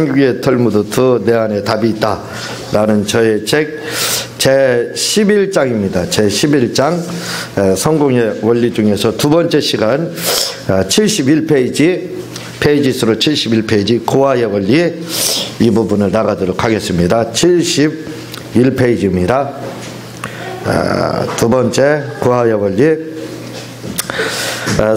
한국의 털무드 2 내 안에 답이 있다 라는 저의 책 제11장입니다. 제11장 성공의 원리 중에서 두 번째 시간 71페이지 페이지수로 71페이지 고아의 원리 이 부분을 나가도록 하겠습니다. 71페이지입니다. 두 번째 고아의 원리.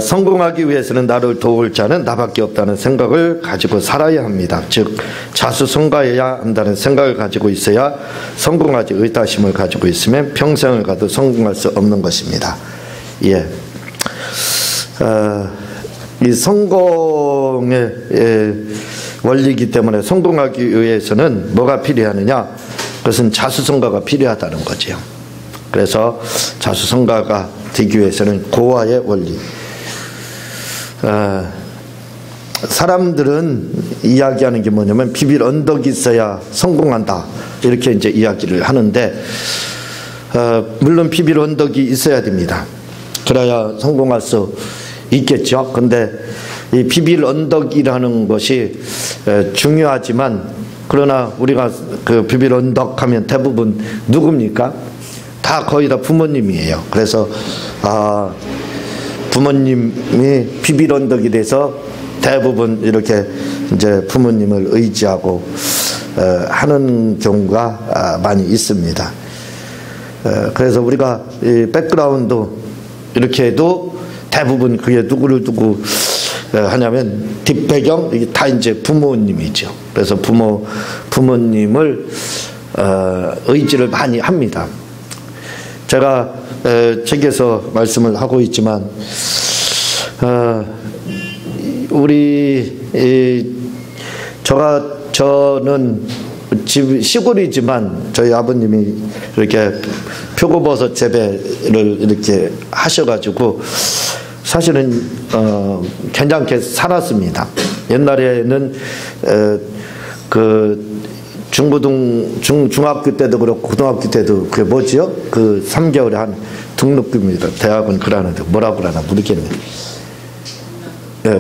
성공하기 위해서는 나를 도울 자는 나밖에 없다는 생각을 가지고 살아야 합니다. 즉 자수성가해야 한다는 생각을 가지고 있어야 성공하지 의다심을 가지고 있으면 평생을 가도 성공할 수 없는 것입니다. 예. 이 성공의 원리이기 때문에 성공하기 위해서는 뭐가 필요하느냐? 그것은 자수성가가 필요하다는 거죠. 그래서 자수성가가 되기 위해서는 고아의 원리. 사람들은 이야기하는 게 뭐냐면 비빌 언덕이 있어야 성공한다 이렇게 이제 이야기를 하는데 물론 비빌 언덕이 있어야 됩니다. 그래야 성공할 수 있겠죠. 근데 이 비빌 언덕이라는 것이 중요하지만 그러나 우리가 그 비빌 언덕 하면 대부분 누굽니까? 다 거의 다 부모님이에요. 그래서 부모님이 비빌 언덕이 돼서 대부분 이렇게 이제 부모님을 의지하고 하는 경우가 많이 있습니다. 그래서 우리가 이 백그라운드 이렇게 해도 대부분 그게 누구를 두고 하냐면 뒷배경 이게 다 이제 부모님이죠. 그래서 부모님을 의지를 많이 합니다. 제가 책에서 말씀을 하고 있지만 저는 집 시골이지만 저희 아버님이 이렇게 표고버섯 재배를 이렇게 하셔가지고 사실은 괜찮게 살았습니다. 옛날에는 그 중학교 때도 그렇고 고등학교 때도 그게 뭐지요? 그 3개월에 한 등록금입니다. 대학은 그러는데 뭐라고 그러나 모르겠네요.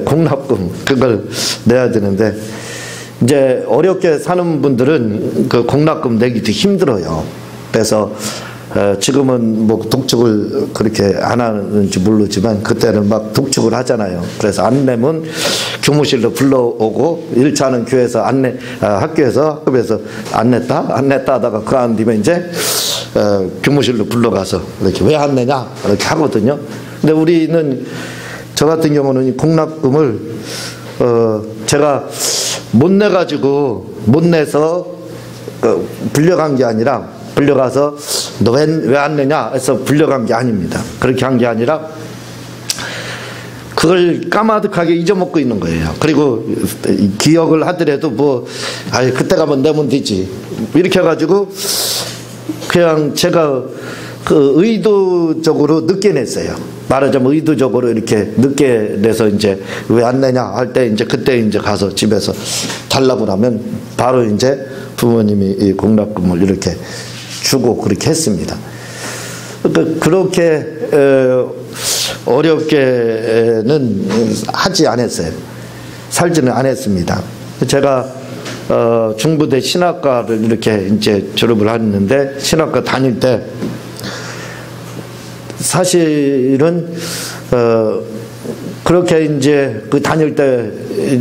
공납금 그걸 내야 되는데 이제 어렵게 사는 분들은 그 공납금 내기도 힘들어요. 그래서 지금은 뭐 독촉을 그렇게 안 하는지 모르지만 그때는 막 독촉을 하잖아요. 그래서 안 내면 교무실로 불러오고 1차는 교회에서 학교에서 안 냈다 하다가 그 안 뒤면 이제 교무실로 불러가서 이렇게 왜 안 내냐 이렇게 하거든요. 근데 우리는 저 같은 경우는 이 공납금을 제가 못 내서 불려간 게 아니라 불려가서 너 왜 안 내냐 해서 불려간 게 아닙니다. 그렇게 한 게 아니라 그걸 까마득하게 잊어먹고 있는 거예요. 그리고 기억을 하더라도 그때 가면 내면 되지 이렇게 해가지고 그냥 제가 그 의도적으로 늦게 냈어요. 말하자면 의도적으로 이렇게 늦게 내서 이제 왜 안 내냐 할 때 이제 그때 이제 가서 집에서 달라고 하면 바로 이제 부모님이 이 공납금을 이렇게 주고 그렇게 했습니다. 그렇게 어렵게는 하지 않았어요. 살지는 않았습니다. 제가 중부대 신학과를 이렇게 이제 졸업을 했는데 신학과 다닐 때 사실은 그렇게 이제 그 다닐 때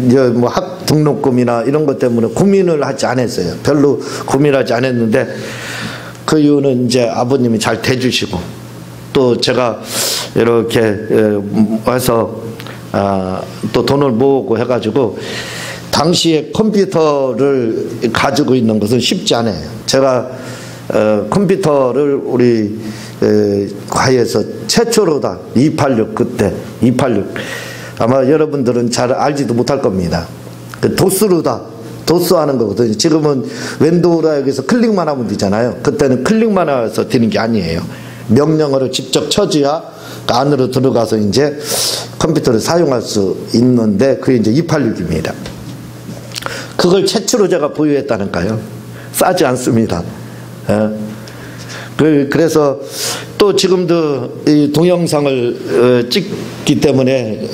이제 뭐 학 등록금이나 이런 것 때문에 고민을 하지 않았어요. 별로 고민하지 않았는데 그 이유는 이제 아버님이 잘 대주시고 또 제가 이렇게 해서 또 돈을 모으고 해가지고 당시에 컴퓨터를 가지고 있는 것은 쉽지 않아요. 제가 컴퓨터를 우리 과에서 최초로다 286 그때 286 아마 여러분들은 잘 알지도 못할 겁니다. 그 도스하는 거거든요. 지금은 윈도우라 여기서 클릭만 하면 되잖아요. 그때는 클릭만 해서 되는 게 아니에요. 명령어를 직접 쳐줘야 안으로 들어가서 이제 컴퓨터를 사용할 수 있는데 그게 이제 286입니다. 그걸 최초로 제가 보유했다니까요. 싸지 않습니다. 그래서 또 지금도 이 동영상을 찍기 때문에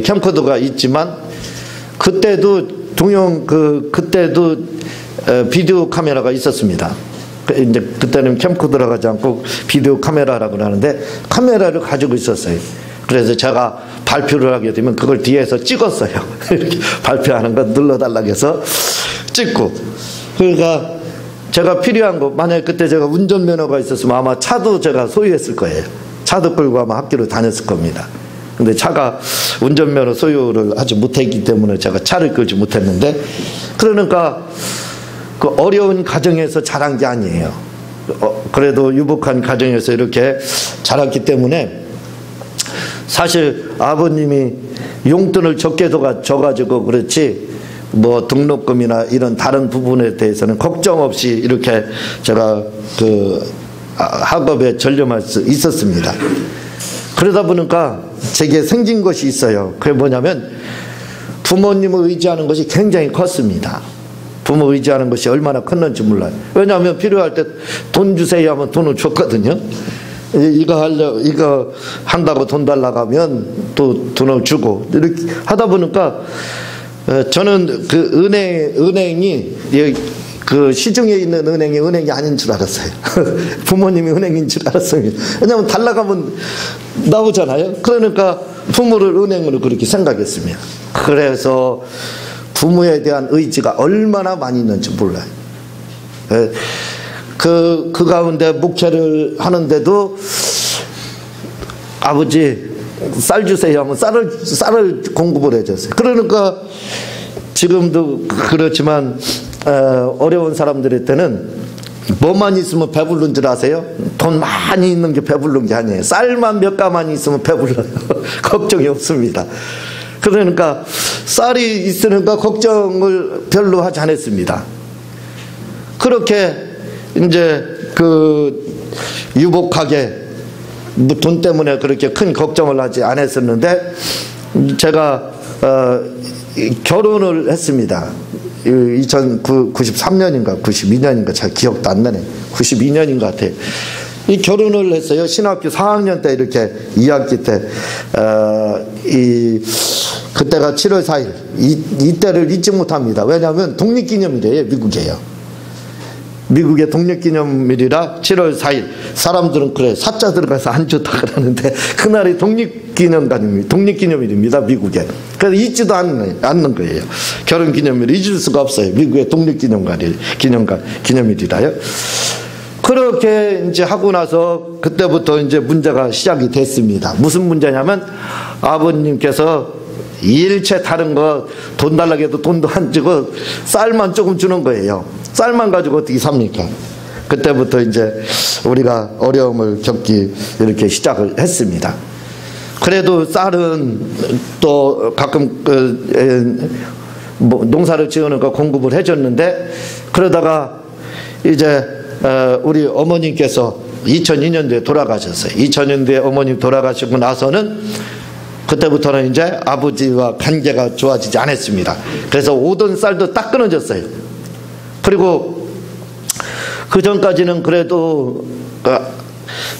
캠코더가 있지만 그때도 동영 그때도 비디오 카메라가 있었습니다. 이제 그때는 캠코더라 하지 않고 비디오 카메라라고 하는데 카메라를 가지고 있었어요. 그래서 제가 발표를 하게 되면 그걸 뒤에서 찍었어요. 이렇게 발표하는 거 눌러달라고 해서 찍고. 그러니까 제가 필요한 거, 만약에 그때 제가 운전면허가 있었으면 아마 차도 제가 소유했을 거예요. 차도 끌고 아마 학교를 다녔을 겁니다. 근데 차가 운전면허 소유를 하지 못했기 때문에 제가 차를 끌지 못했는데, 그러니까 그 어려운 가정에서 자란 게 아니에요. 그래도 유복한 가정에서 이렇게 자랐기 때문에 사실 아버님이 용돈을 적게 줘가지고 그렇지 뭐 등록금이나 이런 다른 부분에 대해서는 걱정 없이 이렇게 제가 그 학업에 전념할 수 있었습니다. 그러다 보니까 제게 생긴 것이 있어요. 그게 뭐냐면 부모님을 의지하는 것이 굉장히 컸습니다. 부모 의지하는 것이 얼마나 컸는지 몰라요. 왜냐하면 필요할 때 돈 주세요 하면 돈을 줬거든요. 이거 한다고 돈 달라고 하면 또 돈을 주고, 이렇게 하다 보니까 저는 그 은행이 그 시중에 있는 은행이 아닌 줄 알았어요. 부모님이 은행인 줄 알았어요. 왜냐하면 달라고 하면 나오잖아요. 그러니까 부모를 은행으로 그렇게 생각했습니다. 그래서 부모에 대한 의지가 얼마나 많이 있는지 몰라요. 그 가운데 목회를 하는데도 아버지 쌀 주세요 하면 쌀을 공급을 해줬어요. 그러니까 지금도 그렇지만 어려운 사람들한테는 뭐만 있으면 배부른 줄 아세요? 돈 많이 있는 게 배부른 게 아니에요. 쌀만 몇 가마니 있으면 배불러요. 걱정이 없습니다. 그러니까 쌀이 있으니까 걱정을 별로 하지 않았습니다. 그렇게 이제 그 유복하게 돈 때문에 그렇게 큰 걱정을 하지 않았었는데, 제가 결혼을 했습니다. 1993년인가 92년인가 잘 기억도 안 나네. 92년인 것 같아요. 이 결혼을 했어요. 신학교 4학년 때 이렇게 2학기 때 그때가 7월 4일 이때를 잊지 못합니다. 왜냐하면 독립기념일이에요. 미국의 독립기념일이라 7월 4일. 사람들은 그래 사자 들어가서 안 좋다 그러는데 그날이 독립기념일입니다. 미국에. 그래서 잊지도 않는 거예요. 결혼기념일 잊을 수가 없어요. 미국의 독립기념일이라요. 그렇게 이제 하고 나서 그때부터 이제 문제가 시작이 됐습니다. 무슨 문제냐면 아버님께서 일체 다른 거 돈 달라고 해도 돈도 안 주고 쌀만 조금 주는 거예요. 쌀만 가지고 어떻게 삽니까? 그때부터 이제 우리가 어려움을 겪기 이렇게 시작을 했습니다. 그래도 쌀은 또 가끔 농사를 지으니까 공급을 해줬는데, 그러다가 이제 우리 어머님께서 2002년도에 돌아가셨어요. 2000년도에 어머님 돌아가시고 나서는 그때부터는 이제 아버지와 관계가 좋아지지 않았습니다. 그래서 오던 쌀도 딱 끊어졌어요. 그리고 그 전까지는 그래도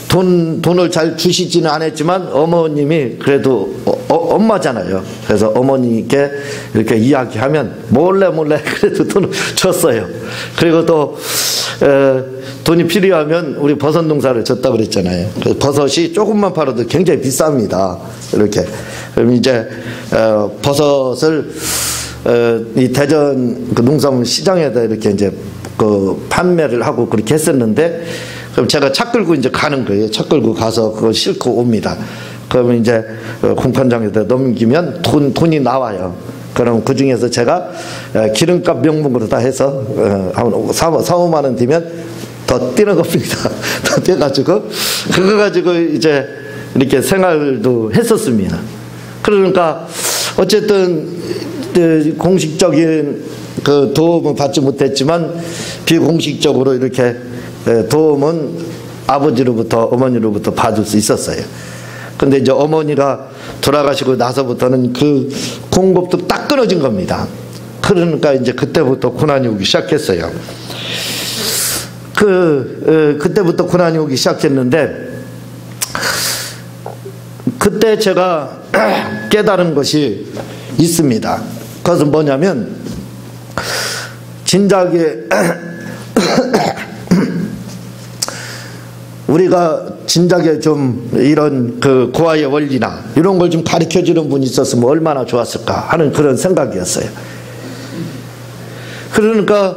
돈을 잘 주시지는 않았지만 어머님이 그래도 엄마잖아요. 그래서 어머니께 이렇게 이야기하면 몰래 그래도 돈을 줬어요. 그리고 또 돈이 필요하면 우리 버섯 농사를 졌다 그랬잖아요. 버섯이 조금만 팔아도 굉장히 비쌉니다. 이렇게. 그럼 이제 버섯을 이 대전 그 농산물 시장에다 이렇게 이제 그 판매를 하고 그렇게 했었는데, 그럼 제가 차 끌고 이제 가는 거예요. 차 끌고 가서 그걸 싣고 옵니다. 그러면 이제 공판장에다 넘기면 돈이 나와요. 그럼 그 중에서 제가 기름값 명목으로 다 해서 한 4-5만 원 뒤면 더 뛰는 겁니다. 더 뛰어가지고 그거 가지고 이제 이렇게 생활도 했었습니다. 그러니까 어쨌든 공식적인 그 도움은 받지 못했지만 비공식적으로 이렇게 도움은 아버지로부터 어머니로부터 받을 수 있었어요. 근데 이제 어머니가 돌아가시고 나서부터는 그 공급도 딱 끊어진 겁니다. 그러니까 이제 그때부터 고난이 오기 시작했어요. 그때부터 고난이 오기 시작했는데, 그때 제가 깨달은 것이 있습니다. 그것은 뭐냐면 진작에 우리가 진작에 좀 이런 그 고아의 원리나 이런 걸 좀 가르쳐 주는 분이 있었으면 얼마나 좋았을까 하는 그런 생각이었어요. 그러니까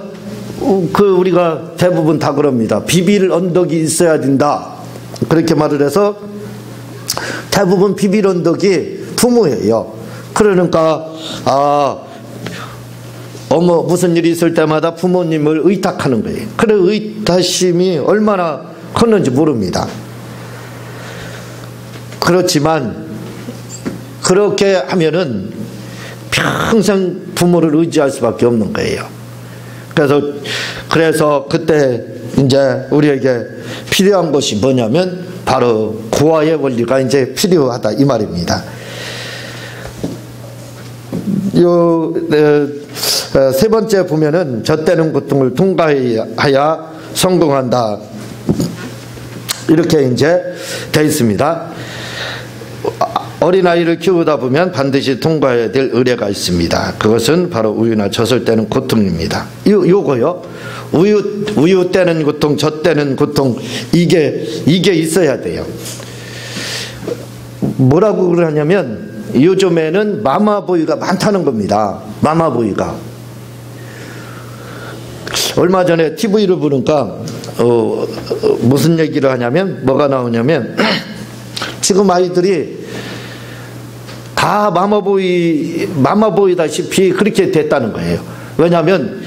우리가 대부분 다 그럽니다. 비빌 언덕이 있어야 된다. 그렇게 말을 해서 대부분 비빌 언덕이 부모예요. 그러니까 무슨 일이 있을 때마다 부모님을 의탁하는 거예요. 그래 의탁심이 얼마나 컸는지 모릅니다. 그렇지만 그렇게 하면은 평생 부모를 의지할 수밖에 없는 거예요. 그래서 그때 이제 우리에게 필요한 것이 뭐냐면 바로 고아의 원리가 이제 필요하다 이 말입니다. 세 번째 보면은 젖대는 고통을 통과해야 성공한다. 이렇게 이제 되어 있습니다. 어린아이를 키우다 보면 반드시 통과해야 될 의례가 있습니다. 그것은 바로 우유나 젖을 떼는 고통입니다. 요거요. 우유 떼는 고통, 젖 떼는 고통, 이게 있어야 돼요. 뭐라고 그러냐면 요즘에는 마마보이가 많다는 겁니다. 마마보이가. 얼마 전에 TV를 보니까 무슨 얘기를 하냐면 뭐가 나오냐면 지금 아이들이 다 마마보이다시피 그렇게 됐다는 거예요. 왜냐하면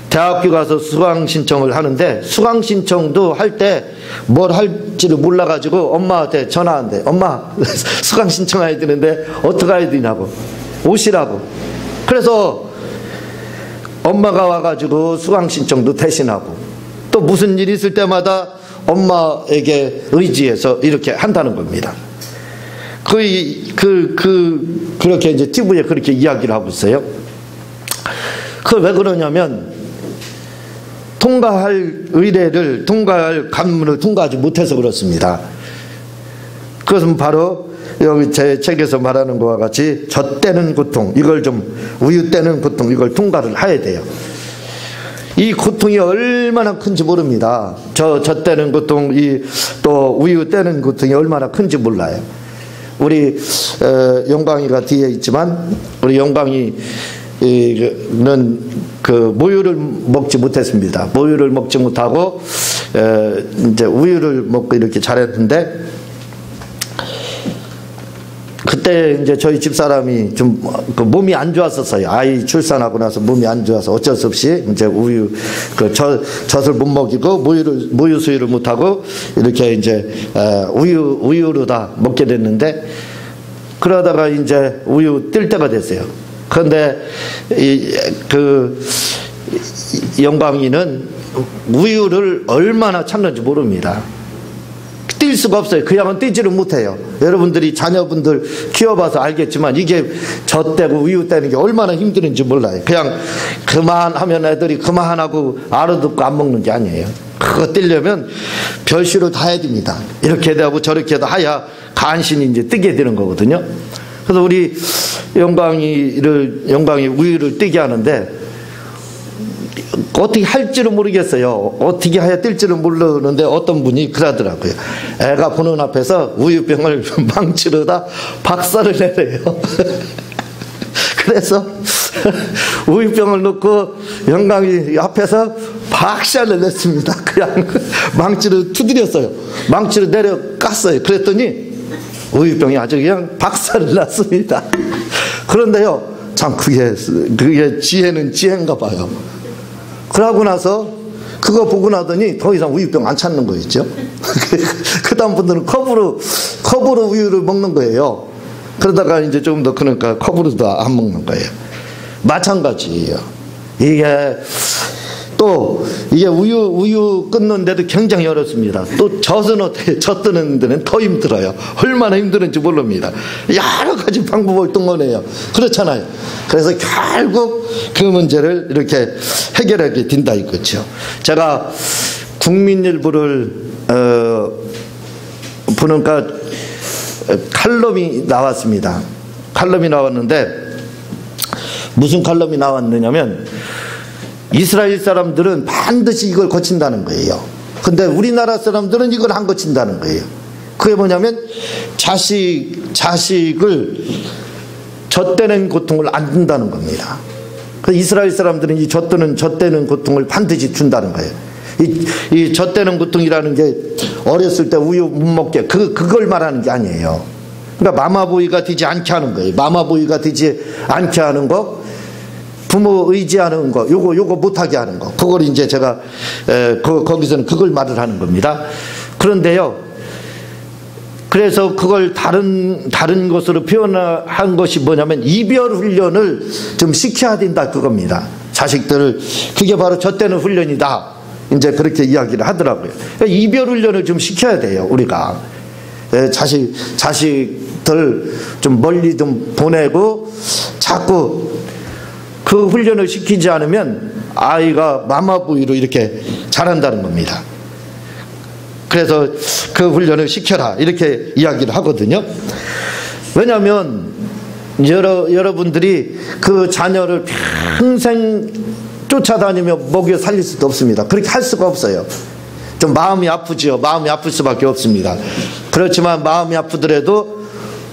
대학교 가서 수강 신청을 하는데 수강 신청도 할 때 뭘 할지를 몰라가지고 엄마한테 전화한대. 엄마 수강 신청해야 되는데 어떻게 해야 되냐고. 오시라고. 그래서 엄마가 와가지고 수강 신청도 대신하고 또 무슨 일이 있을 때마다 엄마에게 의지해서 이렇게 한다는 겁니다. 그렇게 이제 TV에 그렇게 이야기를 하고 있어요. 그걸 왜 그러냐면 통과할 의례를, 통과할 관문을 통과하지 못해서 그렇습니다. 그것은 바로 여기 제 책에서 말하는 것과 같이 젖 떼는 고통, 이걸 좀 우유 떼는 고통, 이걸 통과를 해야 돼요. 이 고통이 얼마나 큰지 모릅니다. 젖 떼는 고통, 또 우유 떼는 고통이 얼마나 큰지 몰라요. 우리 영광이가 뒤에 있지만 우리 영광이는 그 모유를 먹지 못했습니다. 모유를 먹지 못하고 이제 우유를 먹고 이렇게 자랐는데 그때 이제 저희 집사람이 좀 그 몸이 안 좋았었어요. 아이 출산하고 나서 몸이 안 좋아서 어쩔 수 없이 이제 젖을 못 먹이고 모유 수유를 못 하고 이렇게 이제 우유로 다 먹게 됐는데 그러다가 이제 우유 뜰 때가 됐어요. 그런데 영광이는 우유를 얼마나 참는지 모릅니다. 뛸 수가 없어요. 그냥은 뛰지를 못해요. 여러분들이 자녀분들 키워봐서 알겠지만 이게 젖 떼고 우유 떼는 게 얼마나 힘드는지 몰라요. 그냥 그만하면 애들이 그만하고 알아듣고 안 먹는 게 아니에요. 그거 떼려면 별시로 다 해야 됩니다. 이렇게 하고 저렇게 해야 간신히 이제 뜨게 되는 거거든요. 그래서 우리 영광이 우유를 뜨게 하는데 어떻게 할지를 모르겠어요. 어떻게 해야 뜰지를 모르는데 어떤 분이 그러더라고요. 애가 보는 앞에서 우유병을 망치려다 박살을 내래요. 그래서 우유병을 넣고 영광이 앞에서 박살을 냈습니다. 그냥 망치를 두드렸어요. 망치를 내려 깠어요. 그랬더니 우유병이 아주 그냥 박살을 났습니다. 그런데요, 참 그게 지혜는 지혜인가 봐요. 그러고 나서 그거 보고 나더니 더 이상 우유병 안 찾는 거 있죠. 그 다음 분들은 컵으로 우유를 먹는 거예요. 그러다가 이제 조금 더 크니까 컵으로도 안 먹는 거예요. 마찬가지예요. 이게 우유 끊는데도 굉장히 어렵습니다. 또 젖 뜨는 데는 더 힘들어요. 얼마나 힘드는지 모릅니다. 여러 가지 방법을 동원해요. 그렇잖아요. 그래서 결국 그 문제를 이렇게 해결하게 된다 이거죠. 제가 국민일보를 보니까 칼럼이 나왔습니다. 칼럼이 나왔는데 무슨 칼럼이 나왔느냐면 이스라엘 사람들은 반드시 이걸 거친다는 거예요. 근데 우리나라 사람들은 이걸 안 거친다는 거예요. 그게 뭐냐면 자식을 젖대는 고통을 안 준다는 겁니다. 이스라엘 사람들은 이 젖대는 고통을 반드시 준다는 거예요. 이 젖대는 고통이라는 게 어렸을 때 우유 못 먹게 그걸 말하는 게 아니에요. 그러니까 마마보이가 되지 않게 하는 거예요. 마마보이가 되지 않게 하는 거, 부모 의지하는 거, 요거 못하게 하는 거. 그걸 이제 제가 거기서는 그걸 말을 하는 겁니다. 그런데요, 그래서 그걸 다른 것으로 표현한 것이 뭐냐면 이별 훈련을 좀 시켜야 된다 그겁니다. 자식들을. 그게 바로 젖대는 훈련이다. 이제 그렇게 이야기를 하더라고요. 그러니까 이별 훈련을 좀 시켜야 돼요, 우리가. 자식들 좀 멀리 좀 보내고 자꾸 그 훈련을 시키지 않으면 아이가 마마보이로 이렇게 자란다는 겁니다. 그래서 그 훈련을 시켜라 이렇게 이야기를 하거든요. 왜냐하면 여러분들이 그 자녀를 평생 쫓아다니며 먹여 살릴 수도 없습니다. 그렇게 할 수가 없어요. 좀 마음이 아프지요. 마음이 아플 수밖에 없습니다. 그렇지만 마음이 아프더라도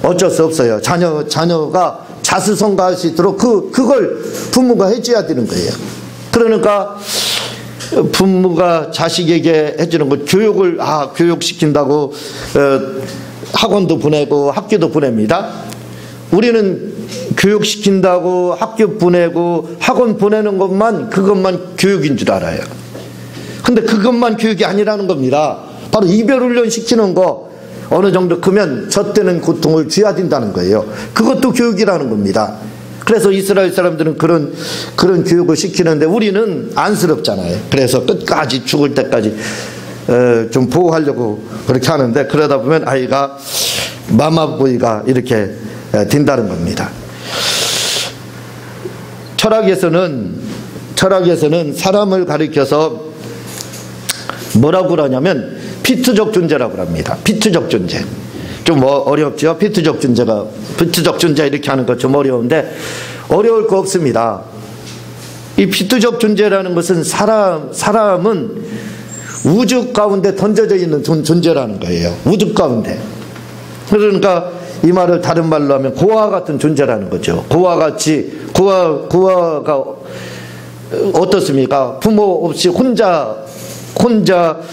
어쩔 수 없어요. 자녀가 자수성가할 수 있도록 그걸 부모가 해줘야 되는 거예요. 그러니까 부모가 자식에게 해주는 것, 교육시킨다고 학원도 보내고 학교도 보냅니다. 우리는 교육시킨다고 학교 보내고 학원 보내는 그것만 교육인 줄 알아요. 근데 그것만 교육이 아니라는 겁니다. 바로 이별훈련 시키는 거, 어느 정도 크면 젖대는 고통을 줘야 된다는 거예요. 그것도 교육이라는 겁니다. 그래서 이스라엘 사람들은 그런 교육을 시키는데 우리는 안쓰럽잖아요. 그래서 끝까지 죽을 때까지 좀 보호하려고 그렇게 하는데, 그러다 보면 아이가 마마보이가 이렇게 된다는 겁니다. 철학에서는 사람을 가리켜서 뭐라고 그러냐면 피투적 존재라고 합니다. 피투적 존재. 좀 어렵죠? 피투적 존재 이렇게 하는 거 좀 어려운데, 어려울 거 없습니다. 이 피투적 존재라는 것은 사람은 우주 가운데 던져져 있는 존재라는 거예요. 우주 가운데. 그러니까 이 말을 다른 말로 하면 고아와 같은 존재라는 거죠. 고아가 어떻습니까? 부모 없이 혼자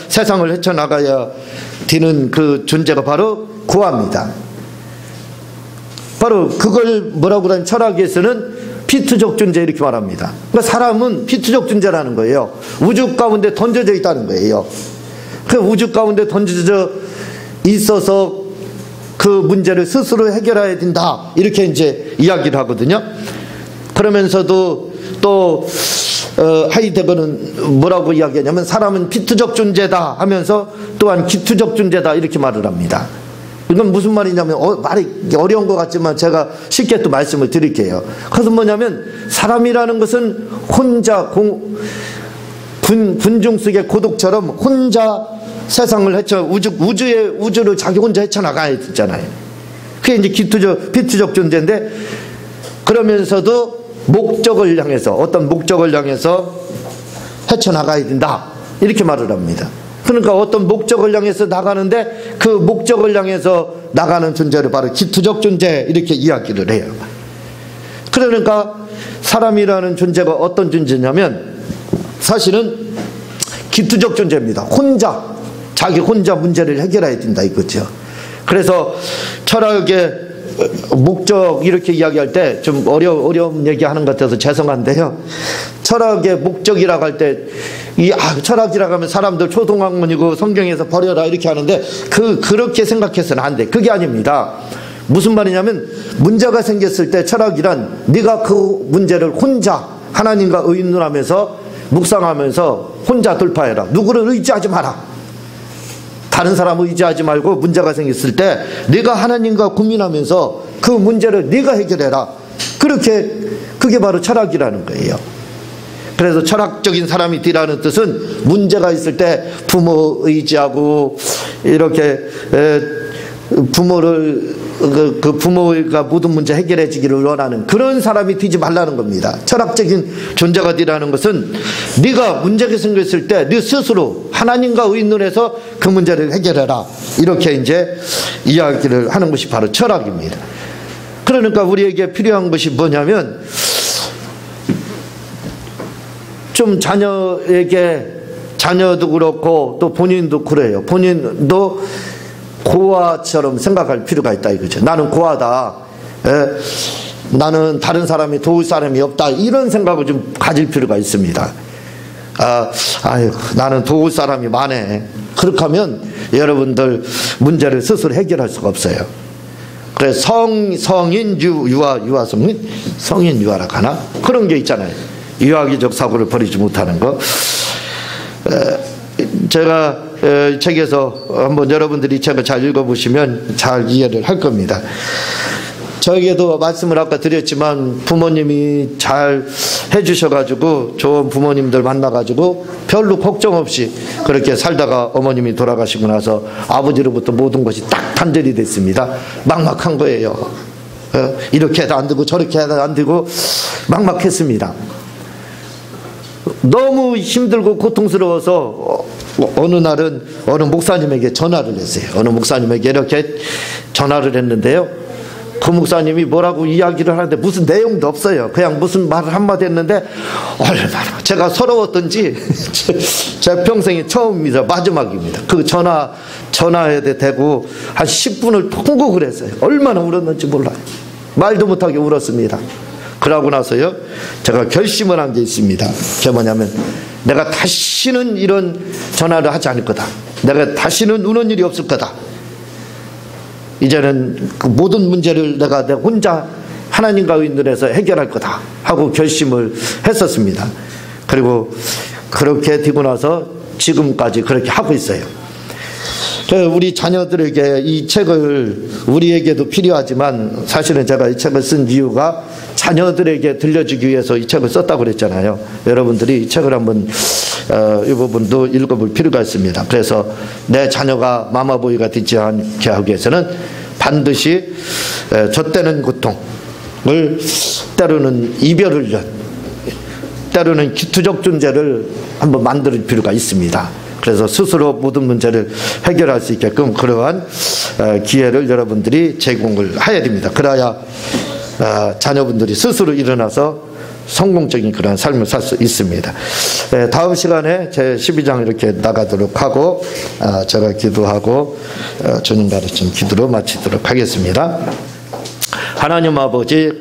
세상을 헤쳐나가야 되는 그 존재가 바로 고아입니다. 바로 그걸 뭐라고 하는 철학에서는 피투적 존재 이렇게 말합니다. 그러니까 사람은 피투적 존재라는 거예요. 우주 가운데 던져져 있다는 거예요. 그 우주 가운데 던져져 있어서 그 문제를 스스로 해결해야 된다 이렇게 이제 이야기를 하거든요. 그러면서도 또 하이데거는 뭐라고 이야기하냐면 사람은 피투적 존재다 하면서 또한 기투적 존재다 이렇게 말을 합니다. 이건 무슨 말이냐면 말이 어려운 것 같지만 제가 쉽게 또 말씀을 드릴게요. 그것은 뭐냐면 사람이라는 것은 혼자 군중 속의 고독처럼 혼자 세상을 우주를 자기 혼자 헤쳐나가야 되잖아요. 그게 이제 피투적 존재인데, 그러면서도 목적을 향해서, 어떤 목적을 향해서 헤쳐나가야 된다 이렇게 말을 합니다. 그러니까 어떤 목적을 향해서 나가는데 그 목적을 향해서 나가는 존재를 바로 기투적 존재 이렇게 이야기를 해요. 그러니까 사람이라는 존재가 어떤 존재냐면 사실은 기투적 존재입니다. 자기 혼자 문제를 해결해야 된다 이거죠. 그래서 철학의 목적 이렇게 이야기할 때 좀 어려운 얘기하는 것 같아서 죄송한데요. 철학의 목적이라고 할 때 철학이라고 하면 사람들 초등학문이고 성경에서 버려라 이렇게 하는데 그렇게 생각해서는 안 돼. 그게 아닙니다. 무슨 말이냐면 문제가 생겼을 때 철학이란 네가 그 문제를 혼자 하나님과 의논하면서 묵상하면서 혼자 돌파해라. 누구를 의지하지 마라. 다른 사람을 의지하지 말고 문제가 생겼을 때 네가 하나님과 고민하면서 그 문제를 네가 해결해라. 그게 바로 철학이라는 거예요. 그래서 철학적인 사람이 되라는 뜻은 문제가 있을 때 부모 의지하고 이렇게 부모를 그 부모가 모든 문제 해결해지기를 원하는 그런 사람이 되지 말라는 겁니다. 철학적인 존재가 되라는 것은 네가 문제가 생겼을 때 네 스스로 하나님과 의논해서 그 문제를 해결해라, 이렇게 이제 이야기를 하는 것이 바로 철학입니다. 그러니까 우리에게 필요한 것이 뭐냐면, 좀 자녀도 그렇고 또 본인도 그래요. 본인도 고아처럼 생각할 필요가 있다 이거죠. 나는 고아다, 나는 다른 사람이 도울 사람이 없다, 이런 생각을 좀 가질 필요가 있습니다. 나는 도울 사람이 많네. 그렇게 하면 여러분들 문제를 스스로 해결할 수가 없어요. 그래서 성인 유아성인, 성인 유아라 하나, 그런 게 있잖아요. 유아기적 사고를 버리지 못하는 거. 제가 책에서 한번 여러분들이 책을 잘 읽어보시면 잘 이해를 할 겁니다. 저에게도 말씀을 아까 드렸지만 부모님이 잘 해주셔가지고 좋은 부모님들 만나가지고 별로 걱정 없이 그렇게 살다가 어머님이 돌아가시고 나서 아버지로부터 모든 것이 딱 단절이 됐습니다. 막막한 거예요. 이렇게 해도 안 되고 저렇게 해도 안 되고 막막했습니다. 너무 힘들고 고통스러워서 어느 날은 어느 목사님에게 전화를 했어요. 어느 목사님에게 이렇게 전화를 했는데요, 그 목사님이 뭐라고 이야기를 하는데 무슨 내용도 없어요. 그냥 무슨 말을 한마디 했는데 얼마나 제가 서러웠던지 제 평생에 처음입니다. 마지막입니다. 그 전화에 대고 한 10분을 통곡을 했어요. 얼마나 울었는지 몰라요. 말도 못하게 울었습니다. 그러고 나서요, 제가 결심을 한 게 있습니다. 그게 뭐냐면, 내가 다시는 이런 전화를 하지 않을 거다. 내가 다시는 우는 일이 없을 거다. 이제는 그 모든 문제를 내가 혼자 하나님과 의논해서 해결할 거다 하고 결심을 했었습니다. 그리고 그렇게 되고 나서 지금까지 그렇게 하고 있어요. 우리 자녀들에게 이 책을, 우리에게도 필요하지만 사실은 제가 이 책을 쓴 이유가 자녀들에게 들려주기 위해서 이 책을 썼다고 그랬잖아요. 여러분들이 이 책을 한번 이 부분도 읽어볼 필요가 있습니다. 그래서 내 자녀가 마마보이가 되지 않게 하기 위해서는 반드시 젖대는 고통을, 때로는 이별을, 때로는 기투적 존재를 한번 만들 필요가 있습니다. 그래서 스스로 모든 문제를 해결할 수 있게끔 그러한 기회를 여러분들이 제공을 해야 됩니다. 그래야 자녀분들이 스스로 일어나서 성공적인 그런 삶을 살 수 있습니다. 다음 시간에 제 12장 이렇게 나가도록 하고 제가 기도하고 주님 가르친 기도로 마치도록 하겠습니다. 하나님 아버지,